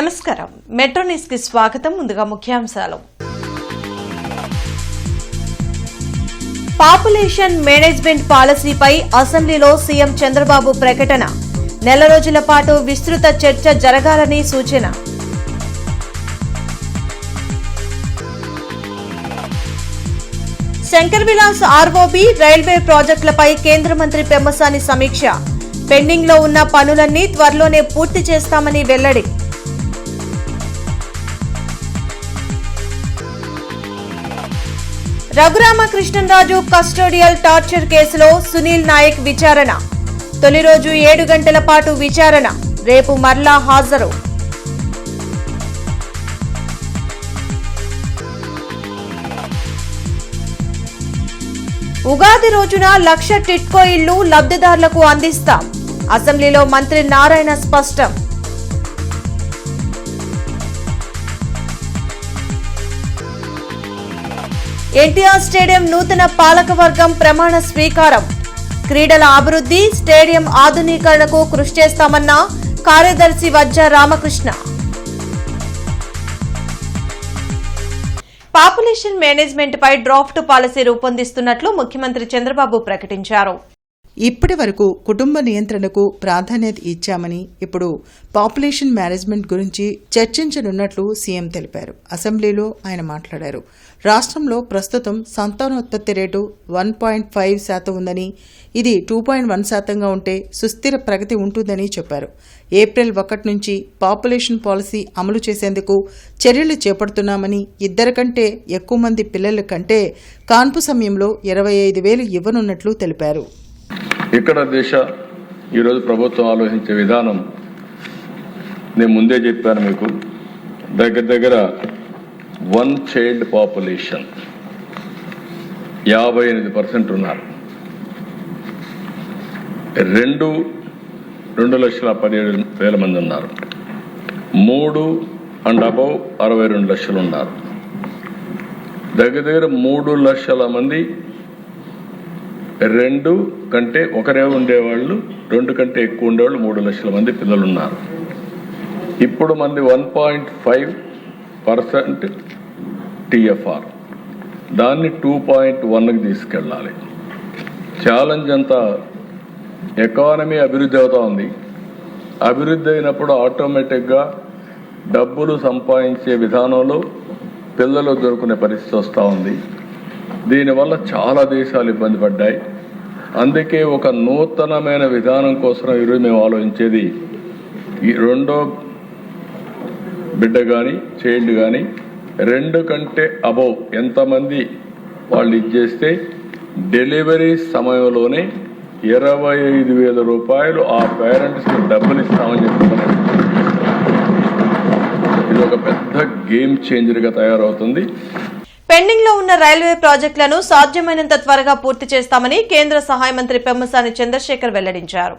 నమస్కారం. Metro news కి స్వాగతం. ముందుగా ముఖ్యాంశాలు. పాపులేషన్ మేనేజ్మెంట్ పాలసీపై అసెంబ్లీలో సీఎం చంద్రబాబు ప్రకటన. నెల రోజుల పాటు విస్తృత చర్చ జరగాలని సూచన. శంకర్ విలాస్ ఆర్ఓబీ రైల్వే ప్రాజెక్టులపై కేంద్ర మంత్రి పెమ్మసాని సమీక్ష. పెండింగ్ లో ఉన్న పనులన్నీ త్వరలోనే పూర్తి చేస్తామని వెల్లడి. రఘురామకృష్ణరాజు కస్టోడియల్ టార్చర్ కేసులో సునీల్ నాయక్ విచారణ. తొలి రోజు 7 గంటల పాటు విచారణ. రేపు మరలా హాజరు. ఉగాది రోజున 1,00,000 టిట్కో ఇళ్లు లబ్ధిదారులకు అందిస్తాం. అసెంబ్లీలో మంత్రి నారాయణ స్పష్టం. ఎన్టీఆర్ స్టేడియం నూతన పాలకవర్గం ప్రమాణ స్వీకారం. క్రీడల అభివృద్ధి, స్టేడియం ఆధునీకరణకు కృషి చేస్తామన్న కార్యదర్శి వజ్జ రామకృష్ణ. పాపులేషన్ మేనేజ్మెంట్ పై డ్రాఫ్ట్ పాలసీ రూపొందిస్తున్నట్లు ముఖ్యమంత్రి చంద్రబాబు ప్రకటించారు. ఇప్పటి వరకు కుటుంబ నియంత్రణకు ప్రాధాన్యత ఇచ్చామని ఇప్పుడు పాపులేషన్ మేనేజ్మెంట్ గురించి చర్చించనున్నట్లు సీఎం తెలిపారు. అసెంబ్లీలో ఆయన మాట్లాడారు. రాష్ట్రంలో ప్రస్తుతం సంతానోత్పత్తి రేటు 1.5% ఉందని, ఇది 2.1%గా ఉంటే సుస్థిర ప్రగతి ఉంటుందని చెప్పారు. ఏప్రిల్ 1 నుంచి పాపులేషన్ పాలసీ అమలు చేసేందుకు చర్యలు చేపడుతున్నామని, 2 కంటే ఎక్కువ మంది పిల్లల కంటే కాన్పు సమయంలో 25,000 ఇవ్వనున్నట్లు తెలిపారు. ఇక్కడ దిశ ఈరోజు ప్రభుత్వం ఆలోచించే విధానం నేను ముందే చెప్పాను మీకు. దగ్గర 1 చైల్డ్ పాపులేషన్ 58% ఉన్నారు. 2,17,000 మంది ఉన్నారు. 3 అండ్ అబౌవ్ 62 లక్షలు ఉన్నారు. దగ్గర 3 లక్షల మంది 2 కంటే ఒకరే ఉండేవాళ్ళు, 2 కంటే ఎక్కువ ఉండేవాళ్ళు 3 లక్షల మంది పిల్లలు ఉన్నారు. ఇప్పుడు మంది 1.5% TFR, దాన్ని 2.1కి తీసుకెళ్ళాలి. ఛాలెంజ్ అంతా ఎకానమీ అభివృద్ధి అవుతా ఉంది. అభివృద్ధి అయినప్పుడు ఆటోమేటిక్గా డబ్బులు సంపాదించే విధానంలో పిల్లలు దొరుకునే పరిస్థితి వస్తూ ఉంది. దీనివల్ల చాలా దేశాలు ఇబ్బంది పడ్డాయి. అందుకే ఒక నూతనమైన విధానం కోసం ఈరోజు మేము ఆలోచించేది, ఈ 2వ బిడ్డ కానీ చైల్డ్ కానీ 2 కంటే అబౌవ్ ఎంతమంది వాళ్ళు ఇచ్చేస్తే డెలివరీ సమయంలోనే 25,000 రూపాయలు ఆ పేరెంట్స్కి డబ్బులు ఇస్తామని చెప్తున్నారు. ఇది ఒక పెద్ద గేమ్ చేంజర్గా తయారవుతుంది. పెండింగ్ లో ఉన్న రైల్వే ప్రాజెక్టులను సాధ్యమైనంత త్వరగా పూర్తి చేస్తామని కేంద్ర సహాయ మంత్రి పెమ్మసాని చంద్రశేఖర్ వెల్లడించారు.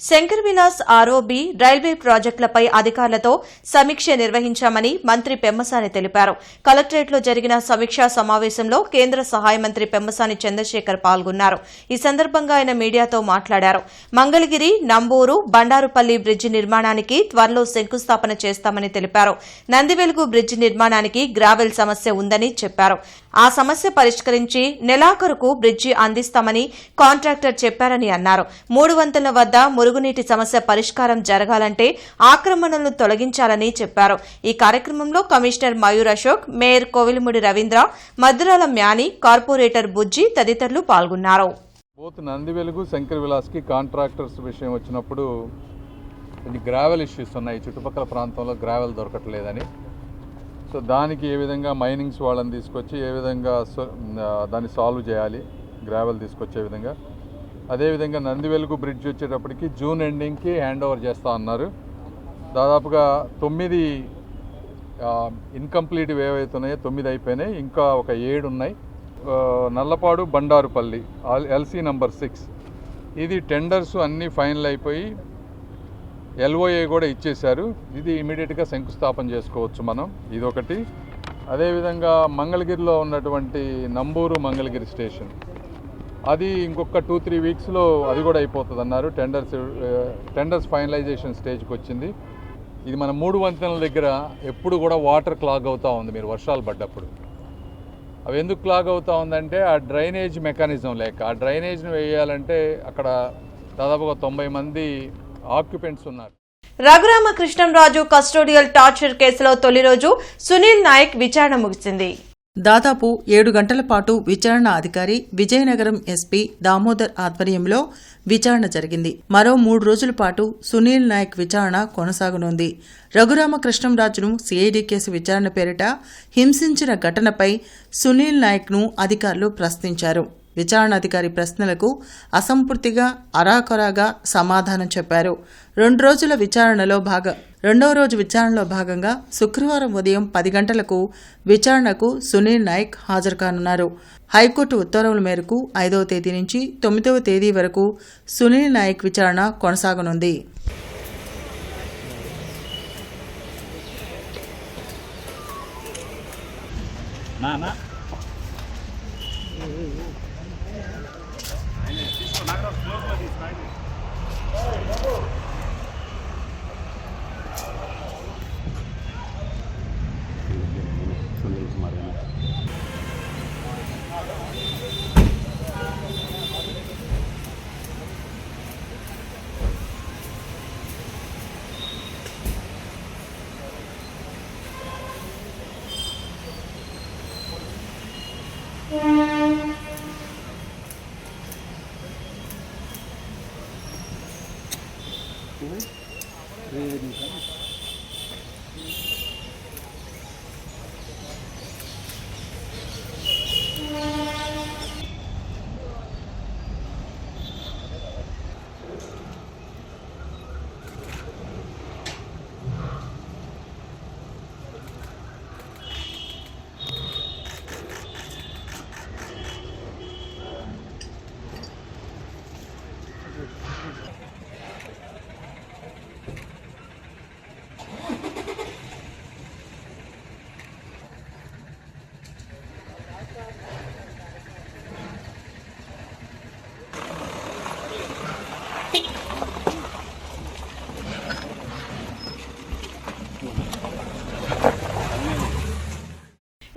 శంకర్ విలాస్ ఆర్ఓబీ రైల్వే ప్రాజెక్టులపై అధికారులతో సమీక్ష నిర్వహించామని మంత్రి పెమ్మసాని తెలిపారు. కలెక్టరేట్లో జరిగిన సమీక్షా సమావేశంలో కేంద్ర సహాయ మంత్రి పెమ్మసాని చంద్రశేఖర్ పాల్గొన్నారు. ఈ సందర్భంగా ఆయన మీడియాతో మాట్లాడారు. మంగళగిరి, నంబూరు, బండారుపల్లి బ్రిడ్జి నిర్మాణానికి త్వరలో శంకుస్థాపన చేస్తామని తెలిపారు. నందివెలుగు బ్రిడ్జి నిర్మాణానికి గ్రావెల్ సమస్య ఉందని చెప్పారు. ఆ సమస్య పరిష్కరించి నెలాఖరుకు బ్రిడ్జి అందిస్తామని కాంట్రాక్టర్ చెప్పారని అన్నారు. 3 వంతెనల వద్ద మురుగునీటి సమస్య పరిష్కారం జరగాలంటే ఆక్రమణలను తొలగించాలని చెప్పారు. ఈ కార్యక్రమంలో commissioner Mayur Ashok, mayor Kovilamudi Ravindra, Madduraala Mani, corporator Bujji తదితరులు పాల్గొన్నారు. నందివెలుగు, శంకర్ విలాస్ కి కాంట్రాక్టర్స్ విషయం వచ్చినప్పుడు గ్రావెల్ ఇష్యూస్ ఉన్నాయి. చుట్టుపక్కల ప్రాంతంలో గ్రావెల్ దొరకట్లేదని, సో దానికి ఏ విధంగా మైనింగ్స్ వాళ్ళని తీసుకొచ్చి ఏ విధంగా దాన్ని సాల్వ్ చేయాలి, గ్రావెల్ తీసుకొచ్చే విధంగా. అదేవిధంగా నందివెలుగు బ్రిడ్జ్ వచ్చేటప్పటికి జూన్ ఎండింగ్కి హ్యాండ్ ఓవర్ చేస్తూ అన్నారు. దాదాపుగా 9 ఇన్కంప్లీట్ ఏవైతున్నాయో 9 అయిపోయినాయి, ఇంకా ఒక 7 ఉన్నాయి. నల్లపాడు, బండారుపల్లి LC నంబర్ 6 ఇది టెండర్స్ అన్నీ ఫైనల్ అయిపోయి LOA కూడా ఇచ్చేశారు. ఇది ఇమీడియట్గా శంకుస్థాపన చేసుకోవచ్చు మనం, ఇదొకటి. అదేవిధంగా మంగళగిరిలో ఉన్నటువంటి నంబూరు మంగళగిరి స్టేషన్, అది ఇంకొక 2-3 వీక్స్లో అది కూడా అయిపోతుంది అన్నారు. టెండర్స్ ఫైనలైజేషన్ స్టేజ్కి వచ్చింది. ఇది మన 3 వంతెనల దగ్గర ఎప్పుడు కూడా వాటర్ క్లాగ్ అవుతూ ఉంది మీరు వర్షాలు పడ్డప్పుడు. అవి ఎందుకు క్లాగ్ అవుతూ ఉందంటే ఆ డ్రైనేజ్ మెకానిజం లేక. ఆ డ్రైనేజ్ని వేయాలంటే అక్కడ దాదాపుగా 90 మంది ఆక్యుపెంట్స్ ఉన్నారు. రఘురామకృష్ణంరాజు కస్టోడియల్ టార్చర్ కేసులో తొలి రోజు సునీల్ నాయక్ విచారణ ముగిసింది. దాదాపు 7 గంటల పాటు విచారణ అధికారి విజయనగరం ఎస్పీ దామోదర్ ఆధ్వర్యంలో విచారణ జరిగింది. మరో 3 రోజుల పాటు సునీల్ నాయక్ విచారణ కొనసాగనుంది. రఘురామకృష్ణంరాజును సిఐడి కేసు విచారణ పేరిట హింసించిన ఘటనపై సునీల్ నాయక్ను అధికారులు ప్రశ్నించారు. విచారణాధికారి ప్రశ్నలకు అసంపూర్తిగా అరాకొరాగా సమాధానం చెప్పారు. రెండవ రోజు విచారణలో భాగంగా శుక్రవారం ఉదయం 10 గంటలకు విచారణకు సునీల్ నాయక్ హాజరు కానున్నారు. హైకోర్టు ఉత్తర్వుల మేరకు 5వ తేదీ నుంచి 9వ తేదీ వరకు సునీల్ నాయక్ విచారణ కొనసాగనుంది.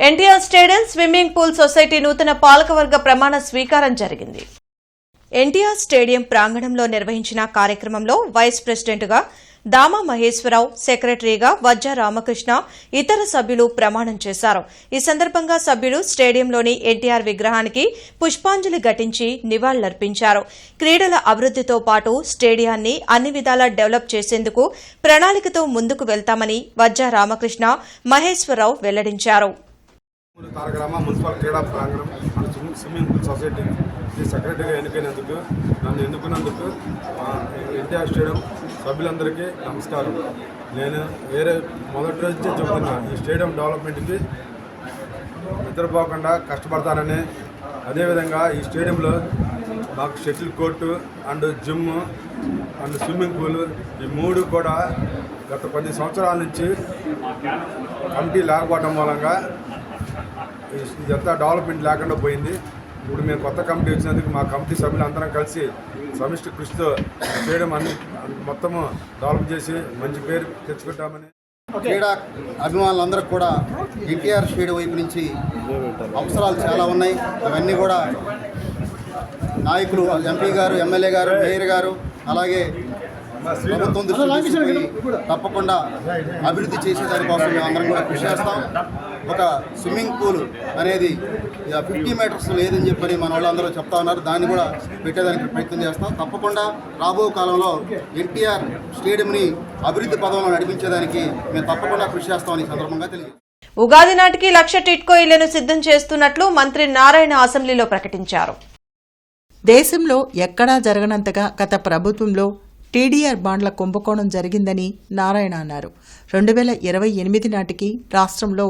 NTR stadium swimming pool society నూతన పాలకవర్గ ప్రమాణ స్వీకారం జరిగింది. ఎన్టీఆర్ స్టేడియం ప్రాంగణంలో నిర్వహించిన కార్యక్రమంలో వైస్ ప్రెసిడెంట్గా దామా మహేశ్వరరావు, సెక్రటరీగా వజ్జ రామకృష్ణ, ఇతర సభ్యులు ప్రమాణం చేశారు. ఈ సందర్భంగా సభ్యులు స్టేడియంలోని ఎన్టీఆర్ విగ్రహానికి పుష్పాంజలి ఘటించి నివాళులర్పించారు. క్రీడల అభివృద్దితో పాటు స్టేడియాన్ని అన్ని విధాలా డెవలప్ చేసేందుకు ప్రణాళికతో ముందుకు వెళ్తామని వజ్జ రామకృష్ణ, మహేశ్వరరావు వెల్లడించారు. తారకరామ మున్సిపల్ క్రీడా ప్రాంగణం అండ్ స్విమ్మింగ్ పూల్ సొసైటీ సెక్రటరీగా నన్ను ఎన్నుకున్నందుకు ఎన్టీఆర్ స్టేడియం సభ్యులందరికీ నమస్కారం. నేను మొదటి రోజు చెబుతున్నా, ఈ స్టేడియం డెవలప్మెంట్కి నిద్రపోకుండా కష్టపడతానని, అదేవిధంగా ఈ స్టేడియంలో మాకు shuttle court and gym and swimming pool ఈ 3 కూడా గత 10 సంవత్సరాల నుంచి కమిటీ లేకపోవడం మూలంగా ఇదంతా డెవలప్మెంట్ లేకుండా పోయింది. ఇప్పుడు మేము కొత్త కమిటీ వచ్చినందుకు మా కమిటీ సభ్యులు అందరం కలిసి సమిష్టి కృషితో చేయడం అన్ని మొత్తము డెవలప్ చేసి మంచి పేరు తెచ్చుకుంటామని. క్రీడా అభిమానులందరికీ కూడా ఎన్టీఆర్ స్టేడియం వైపు నుంచి అవసరాలు చాలా ఉన్నాయి. అవన్నీ కూడా నాయకులు, ఎంపీ గారు, ఎమ్మెల్యే గారు, మేయర్ గారు, అలాగే ప్రభుత్వం దృష్టి తప్పకుండా అభివృద్ధి చేసేదానికోసం మేము అందరం కూడా కృషి చేస్తాం. ఒక స్విమ్మింగ్ పూల్ అనేది 50 మీటర్స్ లేదని చెప్పని మన వాళ్ళందరూ చెప్తా ఉన్నారు. దాన్ని కూడా పెట్టేదానికి ప్రయత్నం చేస్తాం. తప్పకుండా రాబో కాలంలో ఎన్టీఆర్ స్టేడియంని అభివృద్ధి పదంలో నడిపించేదానికి మేము తప్పకుండా కృషి చేస్తామని సందర్భంగా తెలియదు. ఉగాది నాటికి 1,00,000 టిట్కో ఇళ్లను సిద్ధం చేస్తున్నట్లు మంత్రి నారాయణ అసెంబ్లీలో ప్రకటించారు. దేశంలో ఎక్కడా జరగనంతగా గత ప్రభుత్వంలో టీడీఆర్ బాండ్ల కుంభకోణం జరిగిందని నారాయణ అన్నారు. 2028 నాటికి రాష్ట్రంలో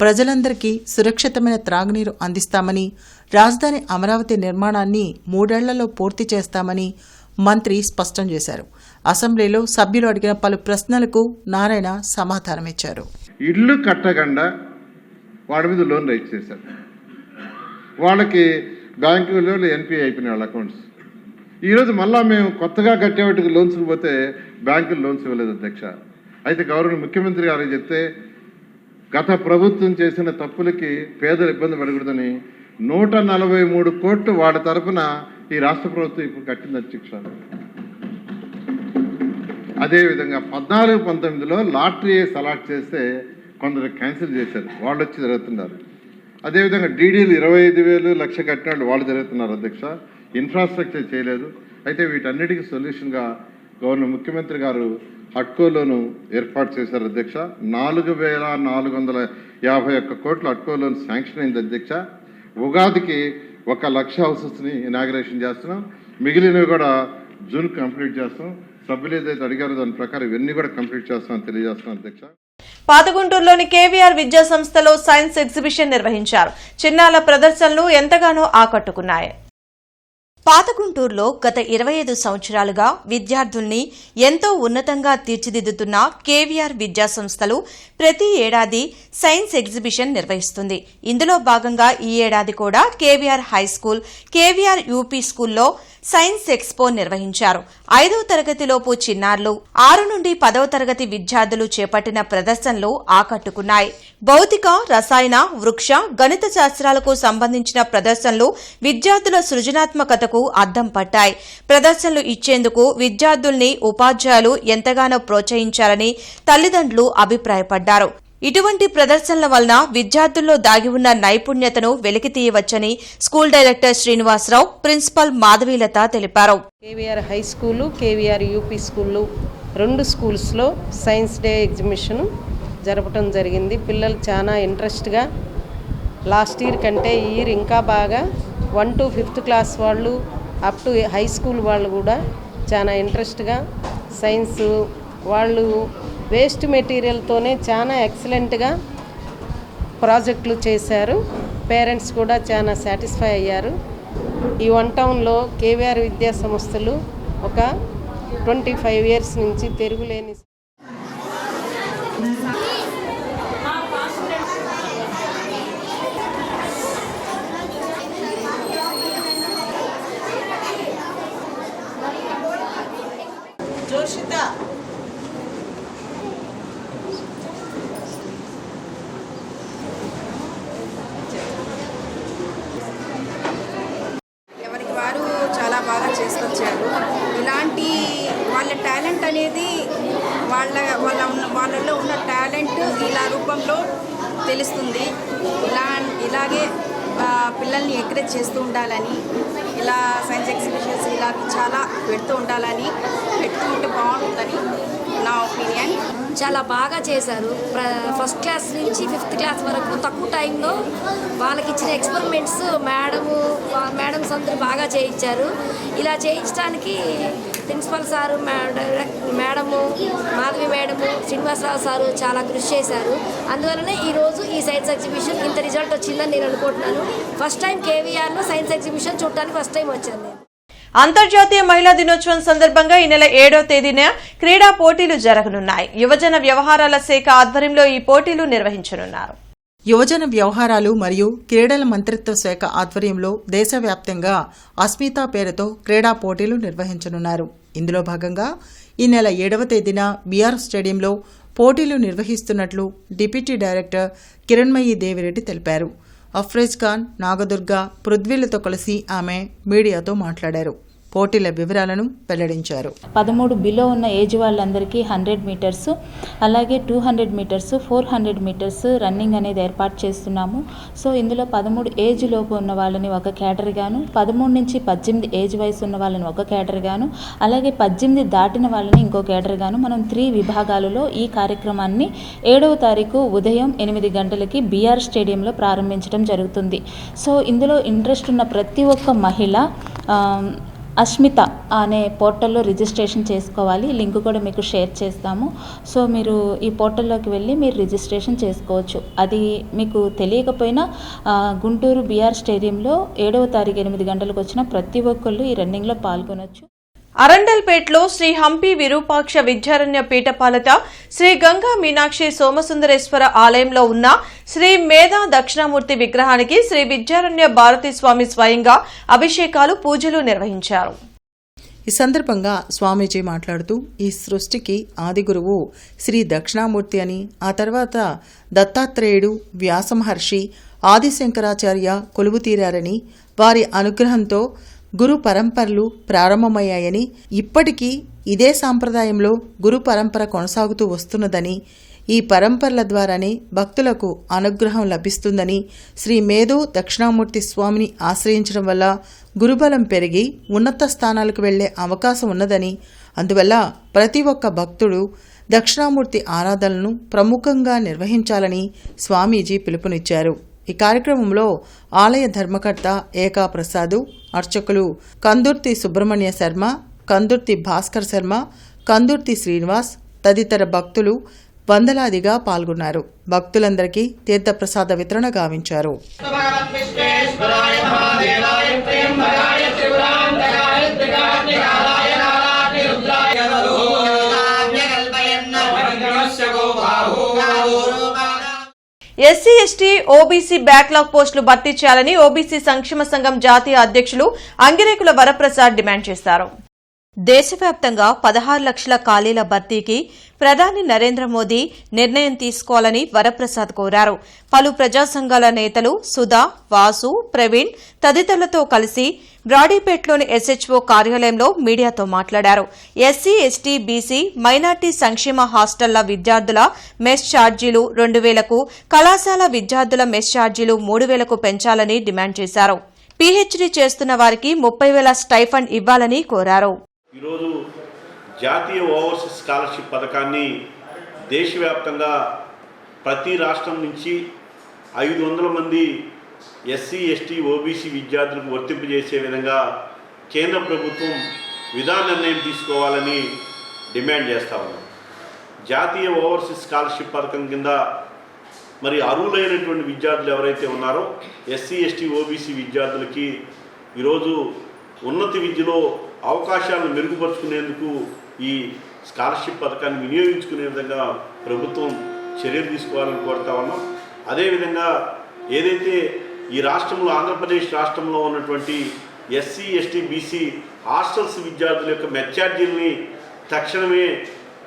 ప్రజలందరికీ సురక్షితమైన త్రాగునీరు అందిస్తామని, రాజధాని అమరావతి నిర్మాణాన్ని 3 ఏళ్లలో పూర్తి చేస్తామని మంత్రి స్పష్టం చేశారు. అసెంబ్లీలో సభ్యులు అడిగిన పలు ప్రశ్నలకు నారాయణ సమాధానమిచ్చారు. ఇల్లు కట్టకుండా వాడి మీద లోన్ రైట్ చేశారు. వాళ్ళకి బ్యాంకులో ఎన్పిఐ అయిపోయినాయి వాళ్ళ అకౌంట్స్. ఈరోజు మళ్ళా మేము కొత్తగా కట్టేవాటికి లోన్స్కి పోతే బ్యాంకులు లోన్స్ ఇవ్వలేదు అధ్యక్ష. అయితే గౌరవ ముఖ్యమంత్రి గారు చెప్తే గత ప్రభుత్వం చేసిన తప్పులకి పేదలు ఇబ్బంది పడకూడదని 143 కోట్లు వాళ్ళ తరఫున ఈ రాష్ట్ర ప్రభుత్వం ఇప్పుడు కట్టింది అధ్యక్ష. అదేవిధంగా 14-19లో లాటరీ అలాట్ చేస్తే కొందరు క్యాన్సిల్ చేశారు, వాళ్ళు వచ్చి జరుగుతున్నారు. అదేవిధంగా డీడీలు 25,000 లక్ష కట్టిన వాళ్ళు జరుగుతున్నారు అధ్యక్ష. ఇన్ఫ్రాస్ట్రక్చర్ చేయలేదు. అయితే వీటన్నిటికీ సొల్యూషన్గా గవర్నర్ ముఖ్యమంత్రి గారు హడ్కోలోను ఏర్పాటు చేశారు అధ్యక్ష. 4,451 కోట్లు హడ్కోలోను శాంక్షన్ అయింది అధ్యక్ష. ఉగాదికి 1,00,000 హౌసెస్ని ఇనాగ్రేషన్ చేస్తున్నాం. మిగిలినవి కూడా జూన్ కంప్లీట్ చేస్తాం. సభ్యులు ఏదైతే అడిగారో దాని ప్రకారం ఇవన్నీ కూడా కంప్లీట్ చేస్తామని తెలియజేస్తున్నాం అధ్యక్ష. పాతగుంటూరులోని కేవీఆర్ విద్యా సంస్థలో సైన్స్ ఎగ్జిబిషన్ నిర్వహించారు. చిన్నాల ప్రదర్శనలు ఎంతగానో ఆకట్టుకున్నాయి. పాతగుంటూరులో గత 25 సంవత్సరాలుగా విద్యార్థుల్ని ఎంతో ఉన్నతంగా తీర్చిదిద్దుతున్న కేవీఆర్ విద్యా సంస్థలు ప్రతి ఏడాది సైన్స్ ఎగ్జిబిషన్ నిర్వహిస్తుంది. ఇందులో భాగంగా ఈ ఏడాది కూడా కేవీఆర్ హైస్కూల్, కేవీఆర్ యూపీ స్కూల్లో సైన్స్ ఎక్స్పో నిర్వహించారు. 5వ తరగతిలోపు చిన్నారులు, 6 నుండి 10వ తరగతి విద్యార్థులు చేపట్టిన ప్రదర్శనలు ఆకట్టుకున్నాయి. భౌతిక, రసాయన, వృక్ష, గణిత శాస్త్రాలకు సంబంధించిన ప్రదర్శనలు విద్యార్థుల సృజనాత్మకతకు అద్దం పట్టాయి. ప్రదర్శనలు ఇచ్చేందుకు విద్యార్థుల్ని ఉపాధ్యాయులు ఎంతగానో ప్రోత్సహించారని తల్లిదండ్రులు అభిప్రాయపడ్డారు. ఇటువంటి ప్రదర్శనల వలన విద్యార్థుల్లో దాగి ఉన్న నైపుణ్యతను వెలికితీయవచ్చని school director Srinivasarao, principal Madhavilatha తెలిపారు. KVR high school, KVR UP స్కూళ్ళు 2 స్కూల్స్లో సైన్స్ డే ఎగ్జిబిషన్ జరపడం జరిగింది. పిల్లలు చాలా ఇంట్రెస్ట్గా లాస్ట్ ఇయర్ కంటే ఈ ఇయర్ ఇంకా బాగా 1 to 5th క్లాస్ వాళ్ళు అప్ టు హై స్కూల్ వాళ్ళు కూడా చాలా ఇంట్రెస్ట్గా సైన్స్ వాళ్ళు వేస్ట్ మెటీరియల్తోనే చాలా ఎక్సలెంట్గా ప్రాజెక్టులు చేశారు. పేరెంట్స్ కూడా చాలా సాటిస్ఫై అయ్యారు. ఈ 1 టౌన్లో కేవీఆర్ విద్యా సంస్థలు ఒక 25 years నుంచి తిరుగులేని ఎవరికి వారు చాలా బాగా చేసుకొచ్చారు. ఇలాంటి వాళ్ళ టాలెంట్ అనేది వాళ్ళలో ఉన్న టాలెంట్ ఇలా రూపంలో తెలుస్తుంది. ఇలాగే పిల్లల్ని ఎంకరేజ్ చేస్తూ ఉండాలని, ఇలా సైన్స్ ఎగ్జిబిషన్స్ ఇలా చాలా పెడుతూ ఉండాలని, పెడుతూ ఉంటే బాగుంటుందని నా ఒపీనియన్. చాలా బాగా చేశారు. ఫస్ట్ క్లాస్ నుంచి 5th క్లాస్ వరకు తక్కువ టైంలో వాళ్ళకి ఇచ్చిన ఎక్స్పెరిమెంట్స్ మేడమ్స్ అందరూ బాగా చేయించారు. ఇలా చేయించడానికి principal sir, madam, Madhavi madam, Srinivasarao sir చాలా కృషి చేశారు. అందువల్లనే ఈరోజు ఈ సైన్స్ ఎగ్జిబిషన్ ఇంత రిజల్ట్ వచ్చిందని నేను అనుకుంటున్నాను. ఫస్ట్ టైం కేవీఆర్లో సైన్స్ ఎగ్జిబిషన్ చూడటానికి ఫస్ట్ టైం వచ్చాను నేను. అంతర్జాతీయ మహిళా దినోత్సవం సందర్భంగా ఈ నెల 7వ తేదీన క్రీడా పోటీలు జరగనున్నాయి. యువజన వ్యవహారాల శాఖ ఆధ్వర్యంలో ఈ పోటీలు నిర్వహించనున్నారు. యువజన వ్యవహారాలు మరియు క్రీడల మంత్రిత్వ శాఖ ఆధ్వర్యంలో దేశవ్యాప్తంగా అస్మితా పేరుతో క్రీడా పోటీలు నిర్వహించనున్నారు. ఇందులో భాగంగా ఈ నెల 7వ తేదీన బీఆర్ స్టేడియంలో పోటీలు నిర్వహిస్తున్నట్లు డిప్యూటీ డైరెక్టర్ కిరణ్మయి దేవిరెడ్డి తెలిపారు. అఫ్రేజ్ ఖాన్, నాగదుర్గ, పృథ్వీలతో కలిసి ఆమె మీడియాతో మాట్లాడారు. పోటీల వివరాలను వెల్లడించారు. 13 బిలో ఉన్న ఏజ్ వాళ్ళందరికీ 100 మీటర్స్, అలాగే 200 మీటర్స్, 400 మీటర్స్ రన్నింగ్ అనేది ఏర్పాటు చేస్తున్నాము. సో ఇందులో 13 ఏజ్ లోపు ఉన్న వాళ్ళని ఒక కేటరీగాను, 13 నుంచి 18 ఏజ్ వయసు ఉన్న వాళ్ళని ఒక కేటరీగాను, అలాగే 18 దాటిన వాళ్ళని ఇంకో కేటరీగాను మనం 3 విభాగాలలో ఈ కార్యక్రమాన్ని 7వ తారీఖు ఉదయం 8 గంటలకి బీఆర్ స్టేడియంలో ప్రారంభించడం జరుగుతుంది. సో ఇందులో ఇంట్రెస్ట్ ఉన్న ప్రతి ఒక్క మహిళ అస్మిత అనే పోర్టల్లో రిజిస్ట్రేషన్ చేసుకోవాలి. లింక్ కూడా మీకు షేర్ చేస్తాము. సో మీరు ఈ పోర్టల్లోకి వెళ్ళి మీరు రిజిస్ట్రేషన్ చేసుకోవచ్చు. అది మీకు తెలియకపోయినా గుంటూరు బీఆర్ స్టేడియంలో 7వ తారీఖు 8 గంటలకు వచ్చిన ప్రతి ఒక్కళ్ళు ఈ రన్నింగ్లో పాల్గొనవచ్చు. అరండల్పేటలో శ్రీ హంపి విరూపాక్ష విద్యారణ్య పీఠపాలత శ్రీ గంగా మీనాక్షి సోమసుందరేశ్వర ఆలయంలో ఉన్న శ్రీ మేధా దక్షిణామూర్తి విగ్రహానికి శ్రీ విద్యారణ్య భారతీ స్వామి స్వయంగా అభిషేకాలు, పూజలు నిర్వహించారు. ఈ సందర్భంగా స్వామీజీ మాట్లాడుతూ ఈ సృష్టికి ఆది గురువు శ్రీ దక్షిణామూర్తి అని, ఆ తర్వాత దత్తాత్రేయుడు, వ్యాసమహర్షి, ఆదిశంకరాచార్య కొలువుతీరారని, వారి అనుగ్రహంతో గురు పరంపరలు ప్రారంభమయ్యాయని, ఇప్పటికీ ఇదే సాంప్రదాయంలో గురు పరంపర కొనసాగుతూ వస్తున్నదని, ఈ పరంపరల ద్వారానే భక్తులకు అనుగ్రహం లభిస్తుందని, శ్రీ మేధో దక్షిణామూర్తి స్వామిని ఆశ్రయించడం వల్ల గురుబలం పెరిగి ఉన్నత స్థానాలకు వెళ్లే అవకాశం ఉన్నదని, అందువల్ల ప్రతి ఒక్క భక్తుడు దక్షిణామూర్తి ఆరాధనలను ప్రముఖంగా నిర్వహించాలని స్వామీజీ పిలుపునిచ్చారు. ఈ కార్యక్రమంలో ఆలయ ధర్మకర్త ఏకా ప్రసాదు, అర్చకులు కందుర్తి సుబ్రహ్మణ్య శర్మ, కందుర్తి భాస్కర్ శర్మ, కందుర్తి శ్రీనివాస్ తదితర భక్తులు వందలాదిగా పాల్గొన్నారు. భక్తులందరికీ తీర్థప్రసాద వితరణ గావించారు. ఎస్సీ ఎస్టీ ఓబీసీ బ్యాక్లాగ్ పోస్టులు భర్తీ చేయాలని ఓబీసీ సంక్షేమ సంఘం జాతీయ అధ్యక్షులు అంగిరేకుల వరప్రసాద్ డిమాండ్ చేశారు. దేశవ్యాప్తంగా 16 లక్షల ఖాళీల భర్తీకి ప్రధాని నరేంద్ర మోదీ నిర్ణయం తీసుకోవాలని వరప్రసాద్ కోరారు. పలు ప్రజా సంఘాల నేతలు సుధా, వాసు, ప్రవీణ్ తదితరులతో కలిసి బ్రాడీపేట్లోని ఎస్హెచ్ఓ కార్యాలయంలో మీడియాతో మాట్లాడారు. ఎస్సీ, ఎస్టీ, బీసీ, మైనార్టీ సంక్షేమ హాస్టళ్ల విద్యార్థుల మెస్ ఛార్జీలు 2,000కు, కళాశాల విద్యార్థుల మెస్ ఛార్జీలు 3,000కు పెంచాలని డిమాండ్ చేశారు. పీహెచ్డీ చేస్తున్న వారికి 30,000 స్టైఫండ్ ఇవ్వాలని కోరారు. ఈరోజు జాతీయ ఓవర్సీస్ స్కాలర్షిప్ పథకాన్ని దేశవ్యాప్తంగా ప్రతి రాష్ట్రం నుంచి 500 మంది ఎస్సీ, ఎస్టీ, ఓబీసీ విద్యార్థులకు వర్తింపజేసే విధంగా కేంద్ర ప్రభుత్వం విధాన నిర్ణయం తీసుకోవాలని డిమాండ్ చేస్తా ఉన్నాం. జాతీయ ఓవర్సీస్ స్కాలర్షిప్ పథకం కింద మరి అర్హులైనటువంటి విద్యార్థులు ఎవరైతే ఉన్నారో ఎస్సీ, ఎస్టీ, ఓబీసీ విద్యార్థులకి ఈరోజు ఉన్నత విద్యలో అవకాశాలను మెరుగుపరుచుకునేందుకు ఈ స్కాలర్షిప్ పథకాన్ని వినియోగించుకునే విధంగా ప్రభుత్వం చర్యలు తీసుకోవాలని కోరుతా ఉన్నాం. అదేవిధంగా ఏదైతే ఈ రాష్ట్రంలో ఆంధ్రప్రదేశ్ రాష్ట్రంలో ఉన్నటువంటి ఎస్సీ, ఎస్టీ, బీసీ హాస్టల్స్ విద్యార్థుల యొక్క మెస్ ఛార్జీల్ని తక్షణమే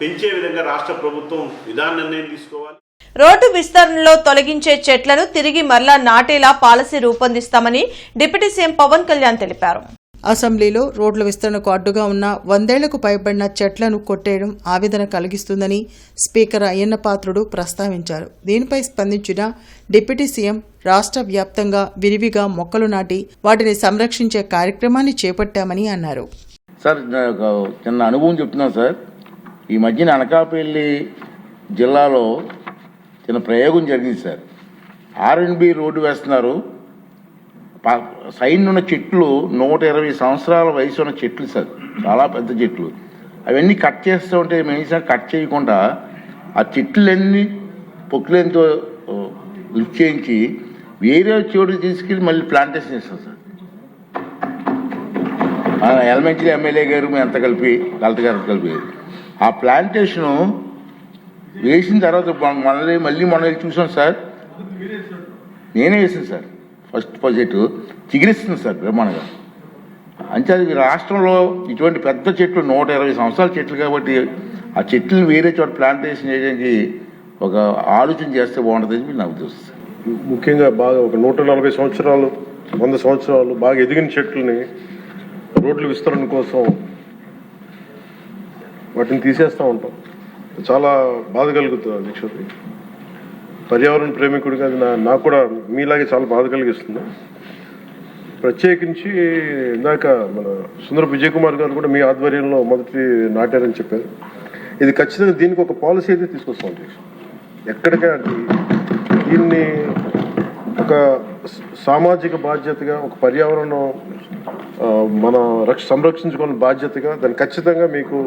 పెంచే విధంగా రాష్ట్ర ప్రభుత్వం విధాన నిర్ణయం తీసుకోవాలి. రోడ్డు విస్తరణలో తొలగించే చెట్లను తిరిగి మరలా నాటేలా పాలసీ రూపొందిస్తామని డిప్యూటీ సీఎం పవన్ కళ్యాణ్ తెలిపారు. అసెంబ్లీలో రోడ్ల విస్తరణకు అడ్డుగా ఉన్న 100 ఏళ్లకు పైబడిన చెట్లను కొట్టేయడం ఆవేదన కలిగిస్తుందని స్పీకర్ అయ్యన్న పాత్రుడు ప్రస్తావించారు. దీనిపై స్పందించిన డిప్యూటీ సీఎం రాష్ట్ర వ్యాప్తంగా విరివిగా మొక్కలు నాటి వాటిని సంరక్షించే కార్యక్రమాన్ని చేపట్టామని అన్నారు. సార్ చిన్న అనుభవం చెప్తున్నాను సార్. ఈ మధ్యన అనకాపల్లి జిల్లాలో చిన్న ప్రయోగం జరిగింది సార్. R&B రోడ్డు వేస్తున్నారు. సైడ్ ఉన్న చెట్లు 120 సంవత్సరాల వయసు ఉన్న చెట్లు సార్, చాలా పెద్ద చెట్లు. అవన్నీ కట్ చేస్తూ ఉంటే మెయిన్గా కట్ చేయకుండా ఆ చెట్లన్నీ పొక్కులతో లిఫ్ట్ చేయించి వేరే చోటు తీసుకెళ్ళి మళ్ళీ ప్లాంటేషన్ చేస్తాం సార్. ఎలిమెంటరీ ఎమ్మెల్యే గారు మేము అంతా కలిపి కలెక్టర్ గారు కలిపి ఆ ప్లాంటేషను వేసిన తర్వాత మళ్ళీ చూసాం సార్. నేనే వేసాను సార్. ఫస్ట్ ప్రాజెక్టు చిగురిస్తుంది సార్ బ్రహ్మాండంగా. అంటే అది రాష్ట్రంలో ఇటువంటి పెద్ద చెట్లు 120 సంవత్సరాల చెట్లు కాబట్టి ఆ చెట్లను వేరే చోట ప్లాంటేషన్ చేయడానికి ఒక ఆలోచన చేస్తే బాగుంటుందని నా ఉద్దేశం. ముఖ్యంగా బాగా ఒక 140 సంవత్సరాలు 100 సంవత్సరాలు బాగా ఎదిగిన చెట్లని రోడ్ల విస్తరణ కోసం వాటిని తీసేస్తూ ఉంటాం. చాలా బాధ కలుగుతుంది అధ్యక్షుడి. పర్యావరణ ప్రేమికుడిగా నాకు కూడా మీలాగే చాలా బాధ కలిగిస్తుంది. ప్రత్యేకించి ఇందాక మన సుందర విజయ్ కుమార్ గారు కూడా మీ ఆధ్వర్యంలో మొదటి నాటారని చెప్పారు. ఇది ఖచ్చితంగా దీనికి ఒక పాలసీ అయితే తీసుకొస్తాం అధ్యక్షుడు. ఎక్కడికైనా దీన్ని ఒక సామాజిక బాధ్యతగా, ఒక పర్యావరణం మన సంరక్షించుకునే బాధ్యతగా దాన్ని ఖచ్చితంగా మీకు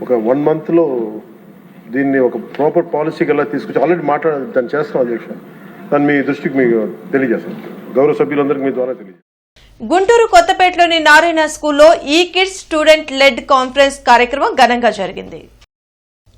ఒక 1 monthలో దీన్ని ఒక ప్రాపర్ పాలసీకి ఎలా తీసుకొచ్చి ఆల్రెడీ దాన్ని చేస్తాం అధ్యక్షుడు. దాన్ని మీ దృష్టికి మీకు తెలియజేస్తాం. గౌరవ సభ్యులందరికీ మీ ద్వారా తెలియజేస్తాం. గుంటూరు కొత్తపేటలోని నారాయణ స్కూల్లో ఈ కిడ్స్ స్టూడెంట్ లెడ్ కాన్ఫరెన్స్ కార్యక్రమం ఘనంగా జరిగింది.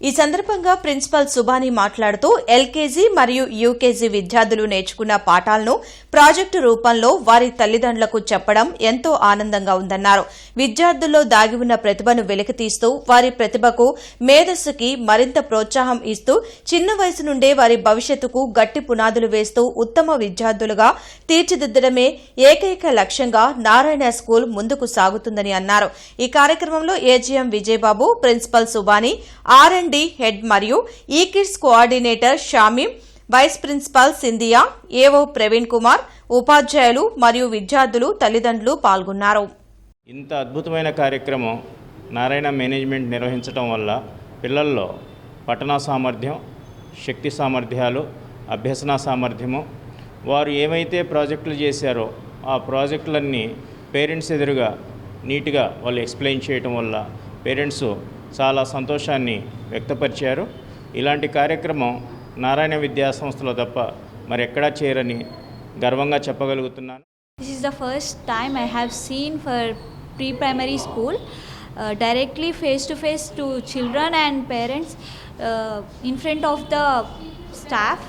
ఈ సందర్భంగా ప్రిన్సిపల్ సుబాని మాట్లాడుతూ ఎల్కేజీ మరియు యూకేజీ విద్యార్థులు నేర్చుకున్న పాఠాలను ప్రాజెక్టు రూపంలో వారి తల్లిదండ్రులకు చెప్పడం ఎంతో ఆనందంగా ఉందన్నారు. విద్యార్థుల్లో దాగి ఉన్న ప్రతిభను వెలికితీస్తూ వారి ప్రతిభకు మేధస్సుకి మరింత ప్రోత్సాహం ఇస్తూ చిన్న వయసు నుండే వారి భవిష్యత్తుకు గట్టి పునాదులు వేస్తూ ఉత్తమ విద్యార్థులుగా తీర్చిదిద్దడమే ఏకైక లక్ష్యంగా నారాయణ స్కూల్ ముందుకు సాగుతుందని అన్నారు. ఈ కార్యక్రమంలో AGM Vijayababu, principal Subani, R&D head మరియు e kids coordinator Shamim, vice principal Sindhiya, AO Praveen Kumar, ఉపాధ్యాయులు మరియు విద్యార్థులు, తల్లిదండ్రులు పాల్గొన్నారు. ఇంత అద్భుతమైన కార్యక్రమం నారాయణ మేనేజ్మెంట్ నిర్వహించడం వల్ల పిల్లల్లో పఠనా సామర్థ్యం, శక్తి సామర్థ్యాలు, అభ్యసన సామర్థ్యము, వారు ఏమైతే ప్రాజెక్టులు చేశారో ఆ ప్రాజెక్టులన్నీ పేరెంట్స్ ఎదురుగా నీట్గా వాళ్ళు ఎక్స్ప్లెయిన్ చేయటం వల్ల పేరెంట్స్ చాలా సంతోషాన్ని వ్యక్తపరిచారు. ఇలాంటి కార్యక్రమం నారాయణ విద్యా సంస్థలో తప్ప మరెక్కడా చేయరని గర్వంగా చెప్పగలుగుతున్నాను. This is the first time I have seen for pre-primary school directly face to face to children and parents in front of the staff.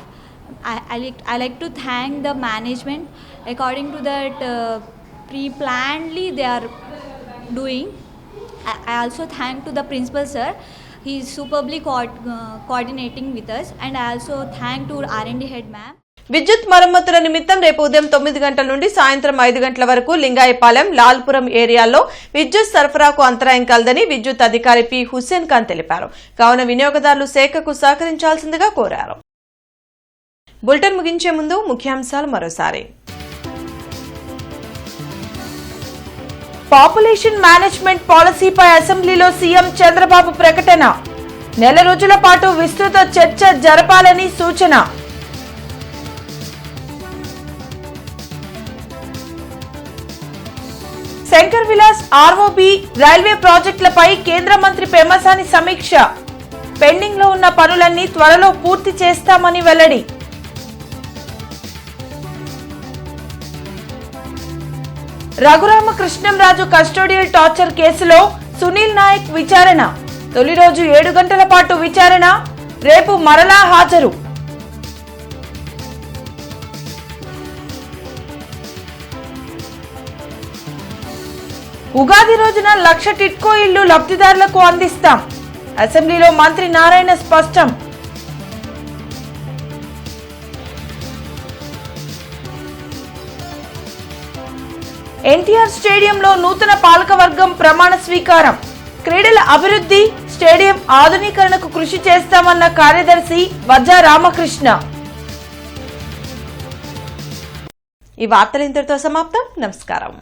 I like to thank the management. According to that pre-plannedly they are doing. I also thank to the principal sir. He is superbly coordinating with us, and I also thank to R&D head ma'am. విద్యుత్ మరమ్మతుల నిమిత్తం రేపు ఉదయం 9 గంటల నుండి సాయంత్రం 5 గంటల వరకు లింగాయపాలెం, లాల్పురం ఏరియాల్లో విద్యుత్ సరఫరాకు అంతరాయం కలదని విద్యుత్ అధికారి పి హుస్సేన్ ఖాన్ తెలిపారు. కావున వినియోగదారులు శాఖకు సహకరించాల్సిందిగా కోరారు. బులెటిన్ ముగించే ముందు ముఖ్యాంశాలు మరోసారి. పాపులేషన్ మేనేజ్మెంట్ పాలసీపై అసెంబ్లీలో సీఎం చంద్రబాబు ప్రకటన. నెల రోజుల పాటు విస్తృత చర్చ జరపాలని సూచన. శంకర్ విలాస్ ఆర్ఓబి రైల్వే ప్రాజెక్టులపై కేంద్ర మంత్రి పెమ్మసాని సమీక్ష. పెండింగ్ లో ఉన్న పనులన్నీ త్వరలో పూర్తి చేస్తామని వెల్లడి. రఘురామకృష్ణంరాజు కస్టోడియల్ టార్చర్ కేసులో సునీల్ నాయక్ విచారణ. తొలి రోజు 7 గంటల పాటు విచారణ, రేపు మరలా హాజరు. ఉగాది రోజున 1,00,000 టిట్కో ఇళ్లు లబ్ధిదారులకు అందిస్తాం. అసెంబ్లీలో మంత్రి నారాయణ స్పష్టం. ఎన్టీఆర్ స్టేడియంలో నూతన పాలకవర్గం ప్రమాణ స్వీకారం. క్రీడల అభివృద్ధి, స్టేడియం ఆధునీకరణకు కృషి చేస్తామన్న కార్యదర్శి వజ్జా రామకృష్ణ. ఈ వార్తలు ఇంతటితో సమాప్తం. నమస్కారం.